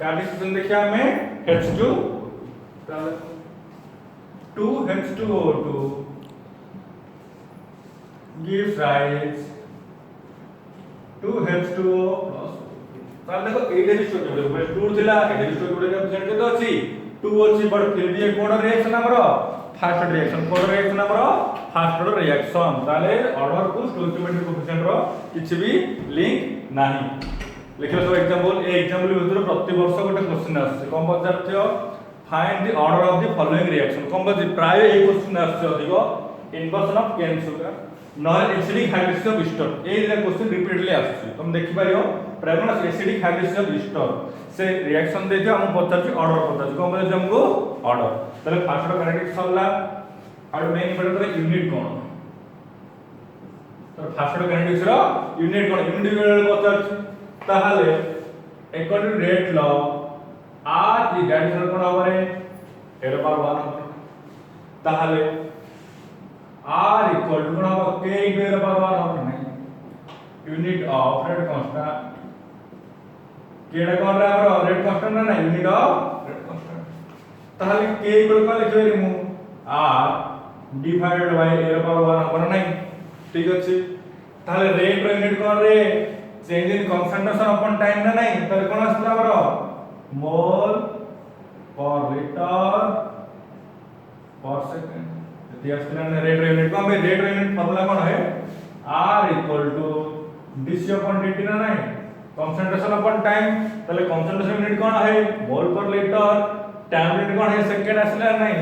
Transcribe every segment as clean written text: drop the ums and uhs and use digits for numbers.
कार्डिसेशन देखिए हमें H2 2H2O2 gives rise to H2O plus ताले देखो एटे भी स्टोरी बोले बस 2 थिला एटे भी स्टोरी बोले रिप्रेजेंट केते अछि 2 अछि बट फिर भी एक कोड रिएक्शन हमरो फास्ट रिएक्शन कोड रिएक्शन हमरो फास्ट रिएक्शन ताले ऑर्डर को स्टोइकियोमेट्रिक कोएफिशिएंट रो किछि भी लिंक नाही लिखलो सब एग्जांपल ए एग्जांपल भीतर प्रति वर्ष गोटे क्वेश्चन आछे कोन पचारथियो find the order of the following reaction कोन पचार प्राय ए क्वेश्चन आछे अधिक inversion of cane sugar non acidic hydroxy of ester a question repeatedly आछे तुम देखि पारियो प्राय कोन एसिडिक हाइड्रोक्सी ऑफ ईस्टर से रिएक्शन दे दियो हम पचारछि ऑर्डर पचारछि कोन पचारछि हमको ऑर्डर तले फास्ट काइनेटिक्स सरला और मेन इंपोर्टेंट यूनिट कोन तो फास्ट काइनेटिक्स रो यूनिट कोन यूनिट पचारछि ताहले according to rate law r the direction कोन हबरे एरो पावर 1 हबरे ताहले r इक्वल टू कोन हबो k एरो पावर 1 हबरे नहीं यूनिट ऑफ रेट कांस्टेंट केडा कोन रे हमरो रेट कांस्टेंट ना यूनिट ऑफ रेट कांस्टेंट ताहले k इक्वल कोन लिखबे रे मु r divided by arrow power 1 हबरे नहीं ठीक अछि ताहले रेट रो यूनिट कोन रे change in concentration upon time ना नहीं ताले कोन आसला हमरो मोल पर लीटर पर सेकंड यदि आसला ने रेट यूनिट को हम रेट यूनिट फार्मूला कोन है r equal to dc upon dt ना नहीं कंसंट्रेशन अपॉन टाइम ताले कंसंट्रेशन यूनिट कोन है मोल पर लीटर टाइम यूनिट कोन है सेकंड आसला नहीं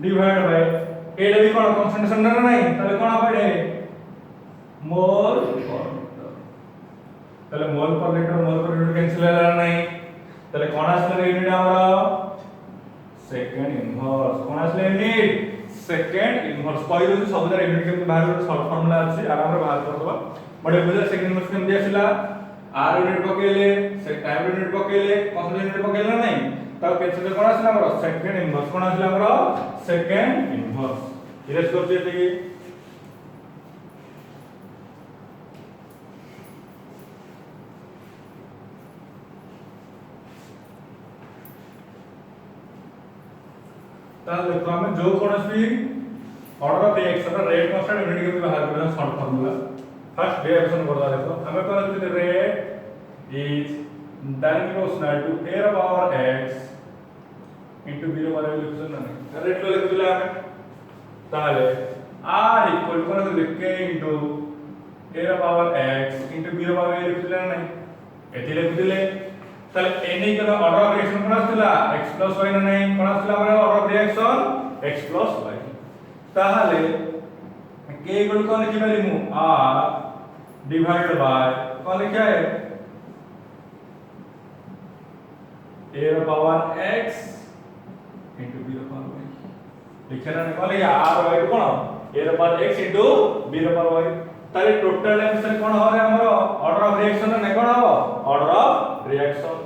डिवाइड बाय ए भी कोन कंसंट्रेशन ना नहीं ताले कोन पड़े मोल पर लीटर ताले मोल पर लीटर कैंसिल होला नहीं ताले कोन आसले यूनिट हमरा सेकंड इनवर्स कोन आसले यूनिट सेकंड इनवर्स कहि दो सब जरा यूनिट के बाहर एक शॉर्ट फार्मूला अछि आराम रे बाहर करबा बडे बुझा सेकंड इनवर्स केम दियासिला r यूनिट पकेले से टाइम यूनिट पकेले कौन यूनिट पकेले नहीं तब कैंसिल कोन आसला हमरा सेकंड इनवर्स कोन आसला हमरा सेकंड इनवर्स इरेज करते एते ताल देखो हमें जो कोनसी order of reaction rate constant unit के बाहर करना शॉर्ट फार्मूला फर्स्ट डेरिवेशन करदा देखो हमें कहला कि rate is directly proportional to a power x into b power लिखसन ना रेट लो लिख दिला हमें ताले r इक्वल कोन k into a power x into b power लिख दिला नहीं एति लिख दिले ताले एनी के ऑर्डर ऑफ रिएक्शन कोन आस्तिला x y ना नहीं कोन आस्तिला हमर order of reaction x y ताहले k इक्वल कोन लिखि पारि मु r डिवाइडेड बाय कोन लिखा है a power x into b power y लिखना नहीं कोन लिखा r y cone a power x into b power y ताले टोटल आंसर कोन हो रे हमर ऑर्डर ऑफ रिएक्शन ना कोन हो ऑर्डर ऑफ रिएक्शन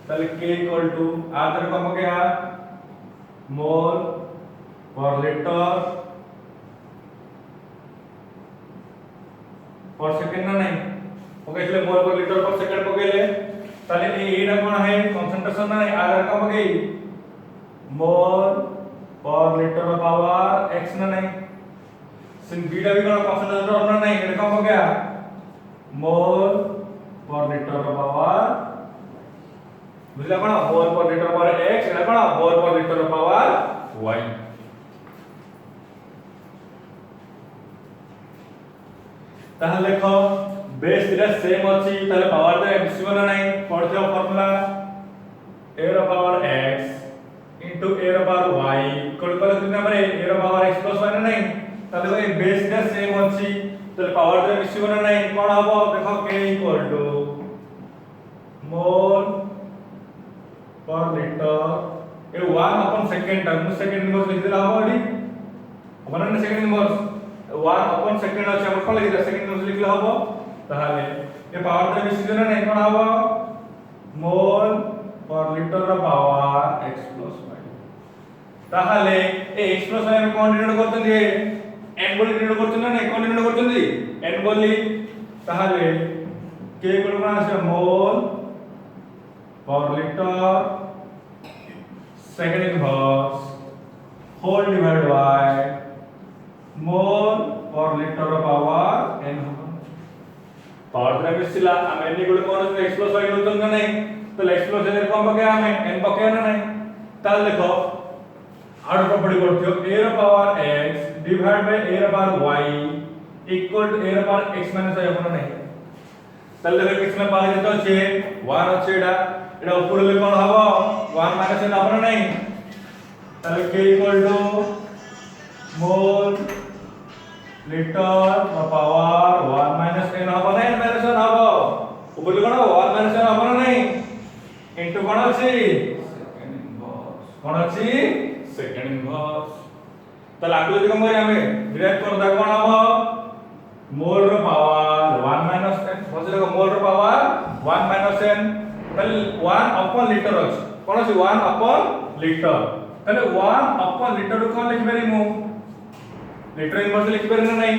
ताले k इक्वल टू आदर को हम क्या मोल पर लीटर पर सेकंड ना नहीं ओके इसलिए मोल पर लीटर पर सेकंड पकेले ताले एटा कोन है कंसंट्रेशन ना आदर को हम गई मोल पर लीटर पावर x ना नहीं सिन बीटा भी कोन कंसंट्रेशन ना नहीं एटा को हम क्या मोल पर लीटर पावर बुझला कोन मोल पर लीटर पावर x एटा कोन मोल पर लीटर पावर y ताहले देखो बेस दिला सेम अछि ताले पावर तो मिसिबो ना नहीं पढ़थियो फार्मूला a रो पावर x इनटू a रो पावर y इक्वल कर दिना माने a रो पावर x प्लस y ना नहीं ताले ए बेस दिला सेम अछि ताले पावर तो मिसिबो ना नहीं कोन हबो देखो k इक्वल टू मोल पर लीटर ए 1 upon second time second inverse लिख दिला हबो एडी अपन ने सेकंड इनवर्स 1 अपॉन सेकंड अछि हम कोन लिखला सेकंड इनवर्स लिखला हबो ताहले ए पावर तो मिसिबो ना नहीं कोन हबो मोल पर लीटर रो पावर x प्लस y ताहले ए x प्लस y में कोन डिनोट करतन n बोली डिनोट करतन ना नहीं कोन डिनोट करतन n बोली ताहले K इक्वल टू कौन आसे mole per litre second inverse whole divide by mole per litre power n power द्रा मिसिला हम n इक्वल टू कौन x प्लस y नोटन का नहीं तो x प्लस y कौन पके हमें n पके ना नहीं ताल देखो आउट प्रॉपर्टी करथियो a रो power x divide by a रो power y equal to a रो पावर x माइनस y होना नहीं ताल देखो x में पावर जेतो छे 1 আছে এটা উপরে লে কোন হবে 1 মাইনাস n হবে না তাহলে k equal to mole litre power 1 minus n হবে না n মাইনাস n হবে উপরে কোন 1 মাইনাস n হবে না ইনটু কোন আছে সেকেন্ড ইনভার্স কোন আছে সেকেন্ড ইনভার্স তাহলে আগে যদি কোন করি আমি ডিরাইভ করব কোন হবে মোল র পাওয়ার 1 মাইনাস n বুঝলে মোল র পাওয়ার 1 মাইনাস n তাহলে 1 अपॉन লিটার আছে কোন আছে 1 अपॉन লিটার তাহলে 1 अपॉन লিটার কোন লিখি পারি মু লিটার ইনভার্স লিখি পারি না নাই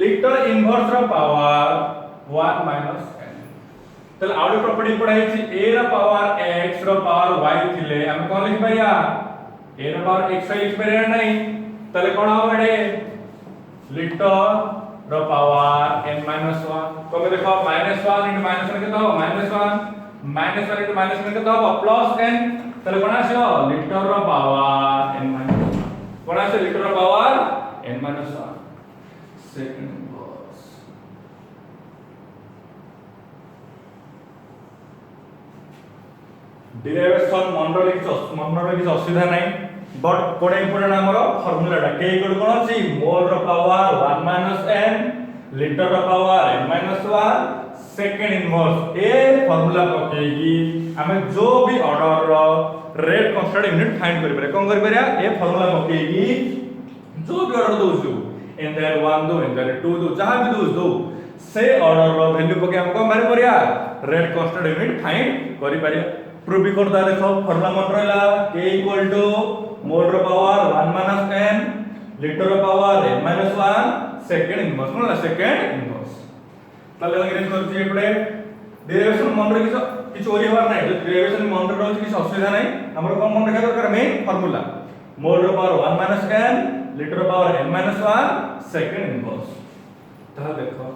লিটার ইনভার্স র পাওয়ার 1 মাইনাস n তাহলে আউট প্রপার্টি পড়াইছি a র পাওয়ার x র পাওয়ার y থিলে আমি কোন লিখি পারিয়া a র পাওয়ার x y লিখি পারিয়া নাই তাহলে কোন হবে এডে লিটার র পাওয়ার n মাইনাস 1 কবে দেখো মাইনাস 1 ইনটু মাইনাস 1 কত হবে মাইনাস 1 माइनस 1 into माइनस 1 कितना होगा प्लस n তাহলে কোন আসে লিটার র পাওয়ার n মাইনাস 1 কোন আসে লিটার র পাওয়ার n minus 1 second inverse derivation Mondal কিছু অসুবিধা নাই বাট কোন ইম্পর্টেন্ট ଆମର ফর্মুলাটা k ইকুয়াল কোন আছে মোল র পাওয়ার 1 মাইনাস n লিটার র পাওয়ার n মাইনাস 1 सेकंड इनवर्स ए फार्मूला पकेगी हमें जो भी ऑर्डर रो रेट कांस्टेंट यूनिट फाइंड करि पारे कोन करि पारे ए फार्मूला पकेगी जो भी ऑर्डर दोछु इन देयर 1 दो इन देयर 2 दो जहां भी दोस दो से ऑर्डर रो वैल्यू पके हमको मारे परिया रेट कांस्टेंट यूनिट फाइंड करि पारे प्रूव भी करता देखो फार्मूला मन रहला k इक्वल टू मोल रो पावर 1 माइनस n लिटर रो power n minus 1 second inverse कोन सेकंड इनवर्स তাহলে ইংরেজি করছি এপড়ে ডেরিভেশন মনে কিছু ওরি হবার নাই ডেরিভেশন মনে রয়েছে কিছু অসুবিধা নাই আমরা কোন মনে রাখা দরকার মেইন ফর্মুলা মোল র পাওয়ার 1 মাইনাস n লিটার পাওয়ার n মাইনাস 1 সেকেন্ড ইনভার্স তাহলে দেখো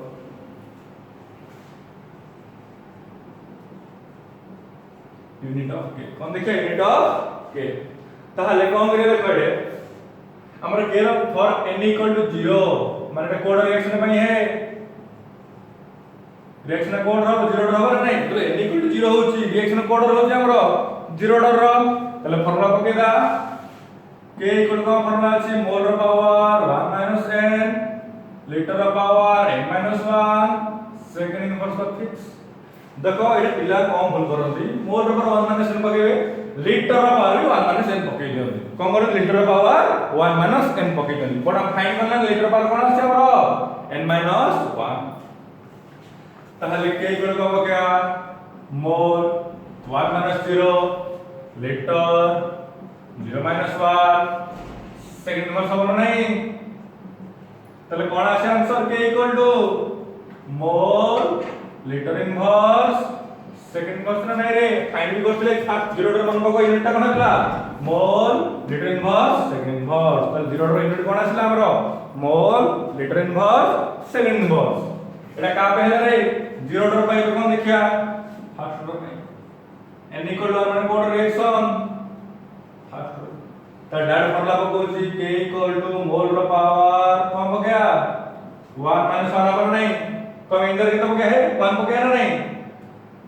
ইউনিট অফ k কোন দেখো ইউনিট অফ k তাহলে কোন করে দেখো এডে আমরা k র ফর n ইকুয়াল টু 0 মানে এটা কোড রিঅ্যাকশন পাই হে रिएक्शन कोड रो 0 डर नहीं तो n इक्वल टू 0 होची रिएक्शन कोड रो जे हमरो 0 डर रो तले फार्मूला पकेदा k इक्वल टू फार्मूला अछि मोल रो पावर 1 माइनस n लिटर रो power n minus 1 second inverse पर फिक्स देखो एटा पिला कम भूल करंती मोल रो पावर 1 माइनस n पकेबे लिटर रो पावर 1 माइनस n पके दियंती कोन करे लिटर रो पावर 1 माइनस n पके दियंती बट हम फाइंड करना लिटर पावर कोन अछि हमरो n माइनस 1 তাহলে k ইকুয়াল কত क्या mole 1 minus 0 litre 0 minus 1 second inverse হবে নাই তাহলে কোন আসে answer k equal to mole litre inverse second inverse না নাই রে ফাইন্ড করছিলে 0 এর মান কত ইউনিটটা কোন হলা mole litre inverse second inverse তাহলে 0 এর ইউনিট কোন আসলে আমরা mole litre inverse second inverse এটা का पहले रे 0 डॉट बाय कोन देखिया फर्स्ट डॉट में n इक्वल टू माने कोड रिएक्शन फर्स्ट त डायरेक्ट फार्मूला को कोची k इक्वल टू मोल रो पावर कौन हो गया 1 माइनस 1 बराबर नहीं तो इंदर कितना हो गया है 1 हो गया ना नहीं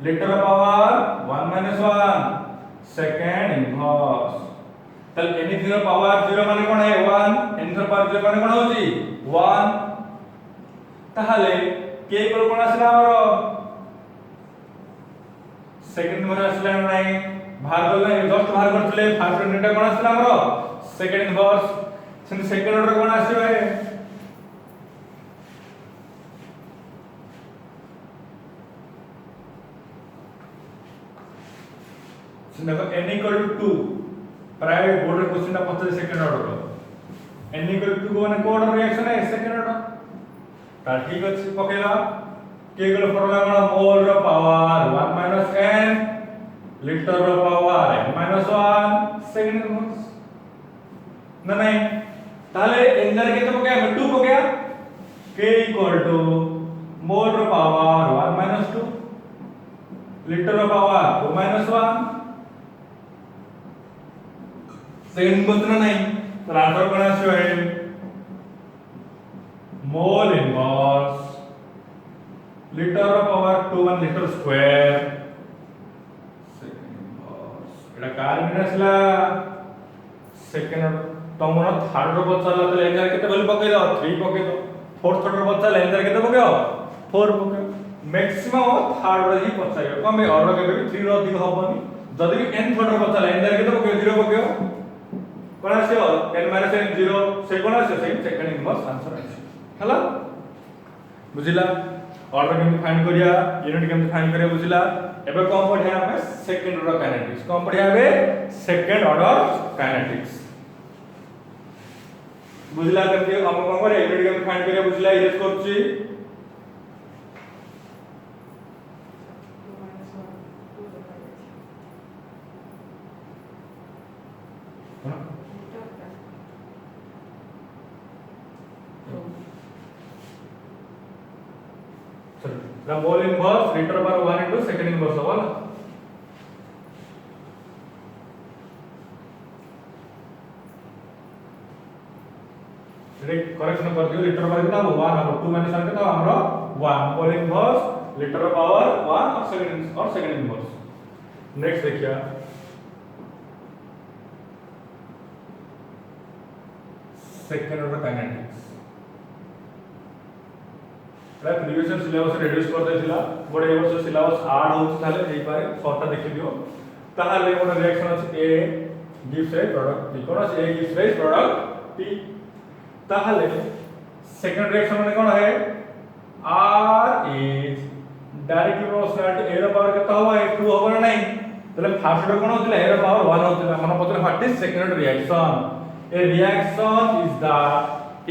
लिटर रो पावर 1 माइनस 1 सेकंड इनवर्स तल n रो पावर 0 माने कोन है 1 n रो पावर 0 माने कोन होची 1 তাহলে k ইকুয়াল কোন আসলে আমারো সেকেন্ড ইনভার্স আসলে নাই ভাগ করলে জাস্ট ভাগ করলে ফার্স্ট ইউনিটটা কোন আসলে আমারো second inverse send second order কোন আসবে देखो n इक्वल टू 2 प्राय बोर्ड क्वेश्चन ना पता second order n equal to 2 कोन कोड रिएक्शन है सेकंड ऑर्डर ता ठीक अछि पकेला के इक्वल फॉर्मूला कोन मोल रो पावर 1 माइनस n लीटर रो power n minus 1 second inverse ना नहीं ताले अंदर के तो क्या 2 हो गया k इक्वल टू मोल रो पावर 1 माइनस 2 लीटर रो पावर 2 माइनस 1 सेकंड इनवर्स ना नहीं तो आंसर कोन आछो है मोल इनवर्स लीटर रो power 2 1 litre square second inverse एटा कार मिनसला सेकंड तमरो थर्ड रो बचला तो एंजर केते बोली पके दो 3 पके दो फोर्थ रो बचला एंजर केते पके 4 पके मैक्सिमम थर्ड रो ही पचाइयो कम और के भी 3 रो अधिक होबनी जदी भी n थर्ड रो बचला एंजर केते पके 0 पके कोन आसे n माइनस n 0 से कोन आसे सेकंड इनवर्स आंसर आसे हला बुझिला ऑर्डर केम फाइंड करिया यूनिट केम फाइंड करिया बुझिला एबे कोन पढिया हमें सेकंड ऑर्डर काइनेटिक्स कोन पढिया बे सेकंड ऑर्डर काइनेटिक्स बुझिला केमती हम कोन करे यूनिट केम फाइंड करिया बुझिला इरेज करछि the mole inverse liter per 1 into second inverse होगा ना करेक्शन कर दियो लीटर पर कितना 1 हम 2 माइनस 1 कितना हमरो 1 mole inverse लीटर पावर 1 और सेकंड इनवर्स नेक्स्ट देखिए second order kinetics previous syllabus reduce कर देथिला बडे वर्ष सिलेबस ऐड होउछ ताले एई पारे शॉर्ट देखि दियो ताहाले गोटे रिएक्शन अछि A gives a product B कोन अछि A gives a product B ताहाले सेकंड रिएक्शन माने कोन है r is directly proportional to A रो पावर केता होबा ए 2 होबा नै ताले फर्स्ट रो कोन होतिला ए रो पावर 1 होतिला मन पत्र what is second reaction A reaction is the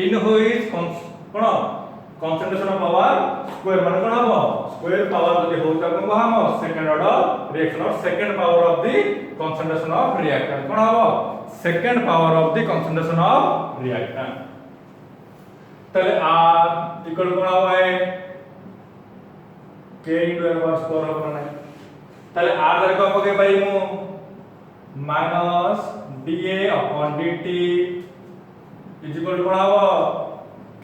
in which cone concentration of power square मान कोन हबो square power जदि हो त कोन हम सेकंड ऑर्डर रिएक्शन और second power of the concentration of reactant कोन हबो second power of the concentration of reactant तले r equal कोन हबो है k into r स्क्वायर हबो नै तले r जरे को पके पाई मु minus dA upon dt is equal कोन हबो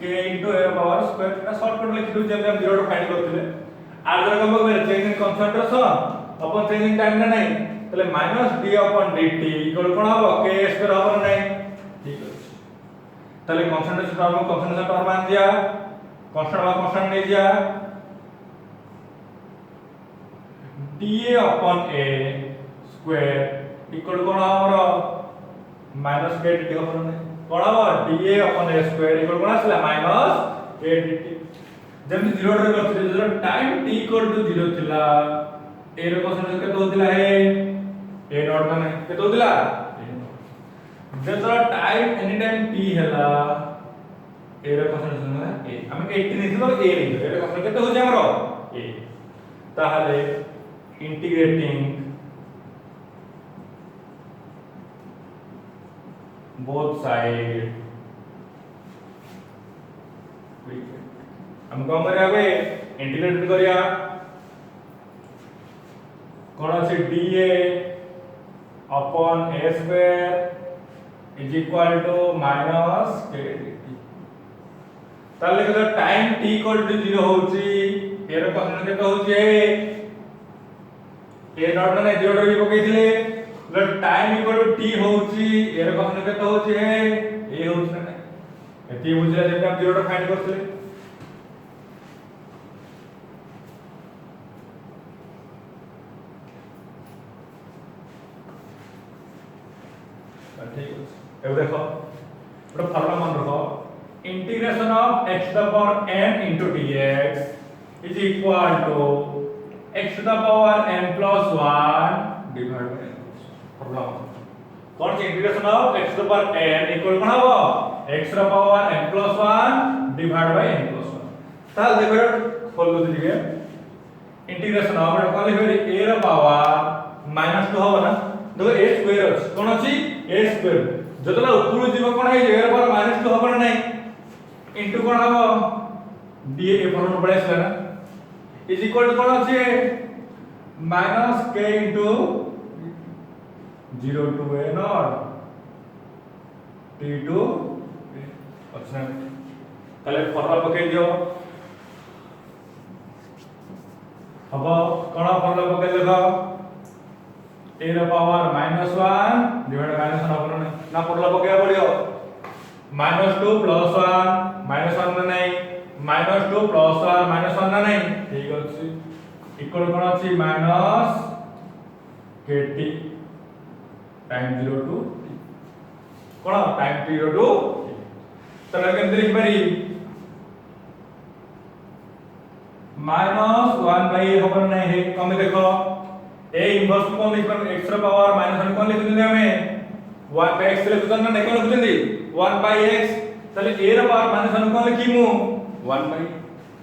k into a power square ना शॉर्टकट लिखि दउ जेम हम 0 रो फाइंड करथिले r जरा कम बगे change in concentration upon change in time ना नै तले minus d upon dt equal कोन हबो k स्क्वायर हबो नै ठीक अछि तले कंसंट्रेशन टर्म मान दिया कांस्टेंट नै दिया dA upon a square equal कोन हमरो माइनस k dt हबो नै कोन हबो dA upon a square equal कोन आसला माइनस a dt जब 0 रे करथिले जब टाइम t इक्वल टू 0 थिला a रो क्वेश्चन केते होतिला है a नॉट माने केते होतिला जब टाइम एनी टाइम t हैला a रो क्वेश्चन ना a हम 80 नहीं तो a नहीं a रो क्वेश्चन केते हो जाय हमरो a ताहाले इंटीग्रेटिंग both side हम कौन करिया बे इंटीग्रेट करिया कोन अछि dA upon a square is equal to minus k dt ताले के टाइम t इक्वल टू 0 होची ए रो क्वेश्चन केते होची ए नॉट ने 0 रो पकेइथिले जब टाइम इक्वल टू t होची ए रो क्वेश्चन केते होची ए होची ना एती बुझला जब हम 0 रो फाइंड करथिले ठीक है अब देखो पूरा फॉर्मूला मान रखो integration of x to the power n into dx is equal to x to the power n plus 1 divided by n formula कौन सी integration of x to the power n equal कोन हबो x to the power n plus 1 divided by n plus 1 ताल देखो खोल दो दीजिए integration हम कौन लिखे a रो पावर -2 हो ना देखो a स्क्वायर अछि कोन अछि a स्क्वायर जतला ऊपर जीव कोन है a रो पावर -2 हो ना नहीं इनटू कोन हो d a फॉर्म पड़े छै ना इज इक्वल टू कोन अछि -k into 0 to a naught t to अच्छा তাহলে ফর্মুলা পকাই দিও হবো কোন ফর্মুলা পকাই দেখো a র পাওয়ার -1 ডিভাইড -1 হবো না ফর্মুলা পকাই পড়িও -2 +1 -1 না নাই -2 +1 -1 না নাই ঠিক আছে इक्वल कोन अछि -kt टाइम 0 टू कोन टाइम 0 टू तले केमते लिखि पारी -1 होबन नै हे कमे देखो a इनवर्स कोन लिखन x र पावर -1 कोन लिखुछन हमें 1 x लिखुछन ना कोन लिखुछन 1/x तले a र पावर -1 कोन लिखिमु 1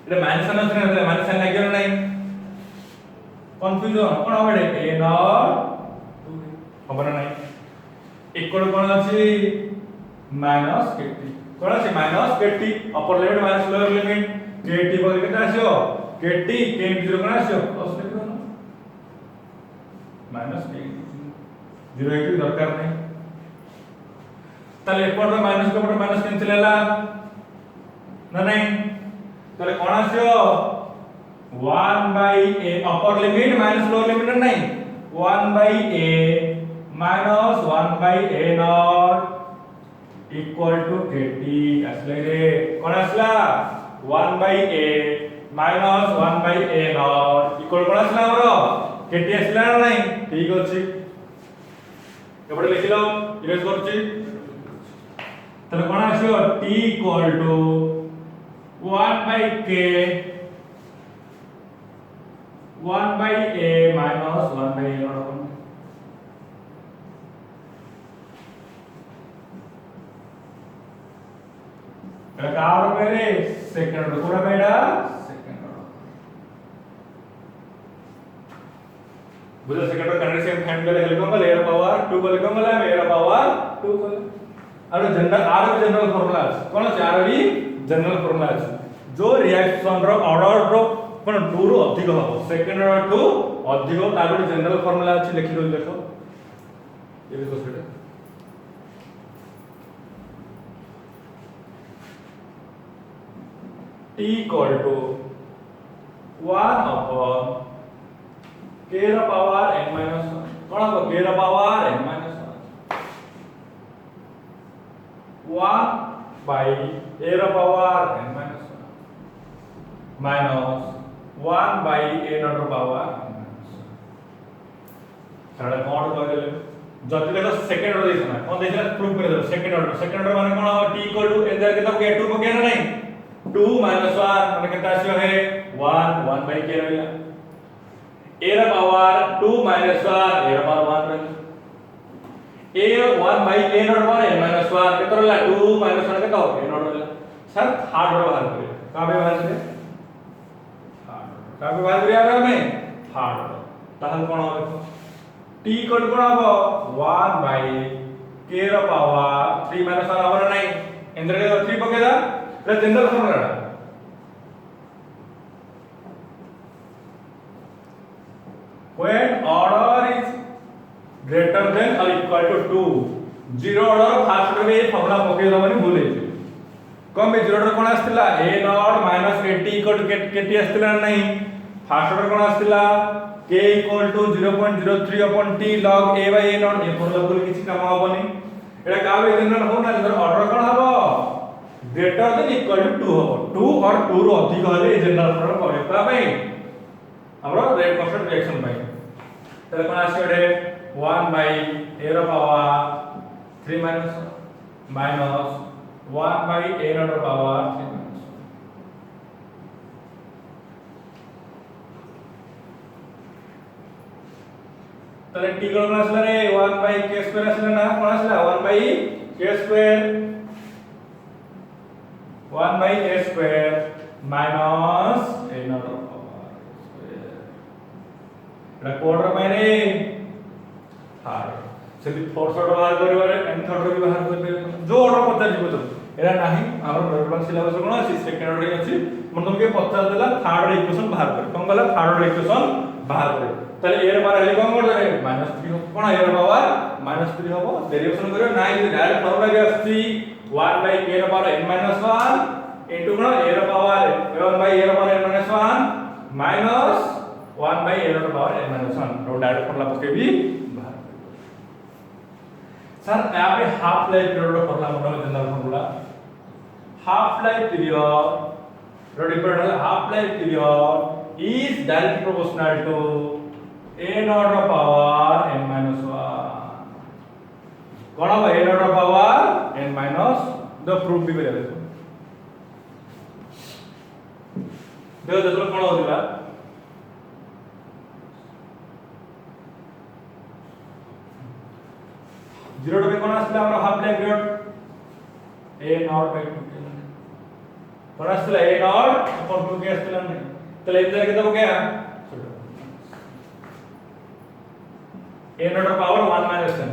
एटा -1 अछि ना -1 लागियो नै कंफ्यूजन कोन होबे a नॉट होबन नै इक्वल कोन अछि -kt कोन अछि -kt upper limit minus lower limit kt बोल केता आछो kt k 0 कोन आछो प्लस लिखो ना -k 0 एक दरकार नै तले एपर माइनस के ऊपर माइनस कैंसिल हैला ना नहीं तले कोन आछो 1/a upper limit minus lower limit नहीं 1/a minus 1/a naught equal to kt असले रे कोन असला 1/a minus 1/a naught equal कोन असला हमरो kt असला नहीं ठीक अछि एपडे लिखिलो इरेज करछि तले कोन आछो t equal to 1/k 1/a minus 1/a naught कावर मेरे सेकंड ऑर्डर पूरा बेटा सेकंड ऑर्डर बुझा second order connect same find कर हेल्प कर a पावर 2 को लिखो मला a पावर 2 को और जनरल आर जनरल फार्मूला कोन छै आर भी जनरल फार्मूला छै जो रिएक्शन रो ऑर्डर रो कोन 2 रो अधिक हो सेकंड ऑर्डर 2 अधिक तार जनरल फार्मूला छै लिखि दो देखो ये देखो सेटा t equal to 1 upon k रा पावर n minus 1 कोन हो k रा power n minus 1 by a रा power n minus 1 minus 1 by a रा पावर n minus 1 साडा कोन कर देले जति देखो सेकंड ऑर्डर देखना कोन देखला प्रूफ कर दो सेकंड ऑर्डर माने कोन हो t equal to एंजर के तो k 2 पके ना नहीं 2 minus 1 माने कितना आछो है 1 by k रहला a रा पावर 2 minus 1 a रा पावर 1 रहला a 1 by a nought power n minus 1 केतो रहला 2 minus 1 केतो a नॉट रहला सर थर्ड ऑर्डर बाहर करे का बाहर करे का बाहर करे आबे हमें थर्ड ऑर्डर ताहल कोन हो देखो t कोन कोन हो 1 by k रा पावर 3 minus 1 आवर नहीं एंजर के 3 पकेदा general formula when order is greater than or equal to 2 zero order first order में फार्मूला पके दो माने भूल जे कम में जीरो ऑर्डर कोन आस्तिला a nought minus kt equal to kt आस्तिला नहीं फर्स्ट ऑर्डर कोन आस्तिला k equal to 0.03 upon t log a by a nought ए फार्मूला बोल किछि काम होबनी एटा काबे जनरल हो ना जनरल ऑर्डर कोन हबो ग्रेटर देन इक्वल टू 2 हो 2 और 2 रो अधिक होले जनरल फॉर्म करे का भाई हमरो रेट कॉन्स्टेंट रिएक्शन भाई तले कोन आसी ओडे 1 by a रो पावर 3 minus 1 by a रो पावर 3 minus तले t कोन आसला रे 1 by k स्क्वायर आसला ना कोन आसला 1 by k square 1 by a square minus a nod power square Etah code रो माने थर्ड से फोर्थ ऑर्डर बाहर करिवारे एंड थर्ड भी बाहर करबे जो ऑर्डर पता जीव तो एरा नाही हमर नोटबुक सिलेबस कोन अछि सेकंड ऑर्डर अछि मन तुमके पता देला थर्ड ऑर्डर इक्वेशन बाहर कर कोन गला थर्ड ऑर्डर इक्वेशन बाहर करे তাহলে এর মান হলে কোন করবে -3 হবে কোন এর পাওয়ার -3 হবে ডেরিভেশন করিও নাই যদি ডাইরেক্ট ফর্মুলা কি আসছে 1 বাই k এর পাওয়ার n - 1 ইনটু কোন এর পাওয়ার 1 বাই এর পাওয়ার n - 1 মাইনাস 1 বাই এর পাওয়ার n - 1 रो डायरेक्ट फॉर्मूला पकेबी बाहर सर यहाँ पे हाफ लाइफ पीरियड रो फॉर्मूला मन general formula half life period रो depend half life period is directly proportional to a naught of power n minus 1 कौन होगा a naught of power n minus the proof भी करेगा देखो देखो कौन होगा 0 पे कौन आसला हमरा half life period a naught by 2 कौन आसला a naught upon 2 के आसला नहीं तो इधर कितना हो गया a naught पावर 1 minus 10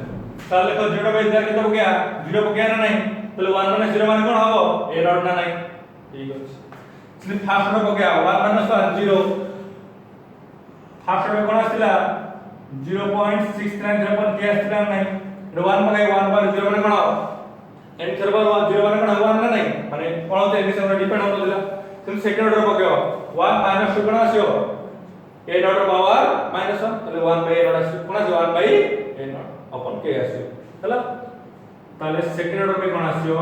ताले तो 0 पे इधर कितना हो गया 0 हो गया ना नहीं तो 1 minus 0 माने कौन हो a naught ना नहीं ठीक है सिर्फ फर्स्ट रो हो गया 1 minus 1 0 फर्स्ट रो कौन आसला 0.690 पर के आसला नहीं 1 माने 1 पर 0 माने कौन n सर्वर 0 माने कौन 1 ना नहीं माने कौन होते एनी से डिपेंड होता तुम सेकंड ऑर्डर पकेओ 1 माइनस 2 कोन आसियो a नॉट पावर माइनस 1 तले 1 बाय a नॉट आसियो कोन आसियो 1 बाय a नॉट अपन के आसियो हला तले सेकंड ऑर्डर पे कोन आसियो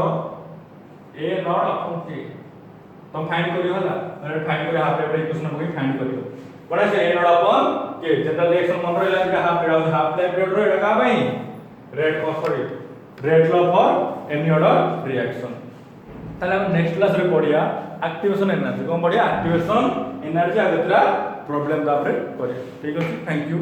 a नॉट अपन के तुम फाइंड करियो हला मैंने फाइंड करे हाफ लाइफ इक्वेशन को फाइंड करियो कोन आसियो a नॉट अपन के जनरल रिएक्शन मन रहला कि हाफ लाइफ पीरियड रो एटा का भाई rate of sorry rate law for any order reaction ताले हम नेक्स्ट क्लास रे पढिया एक्टिवेशन एनर्जी कौन बढ़िया एक्टिवेशन एनर्जी आगतरा प्रॉब्लम तापरे करिया ठीक अछि थैंक यू।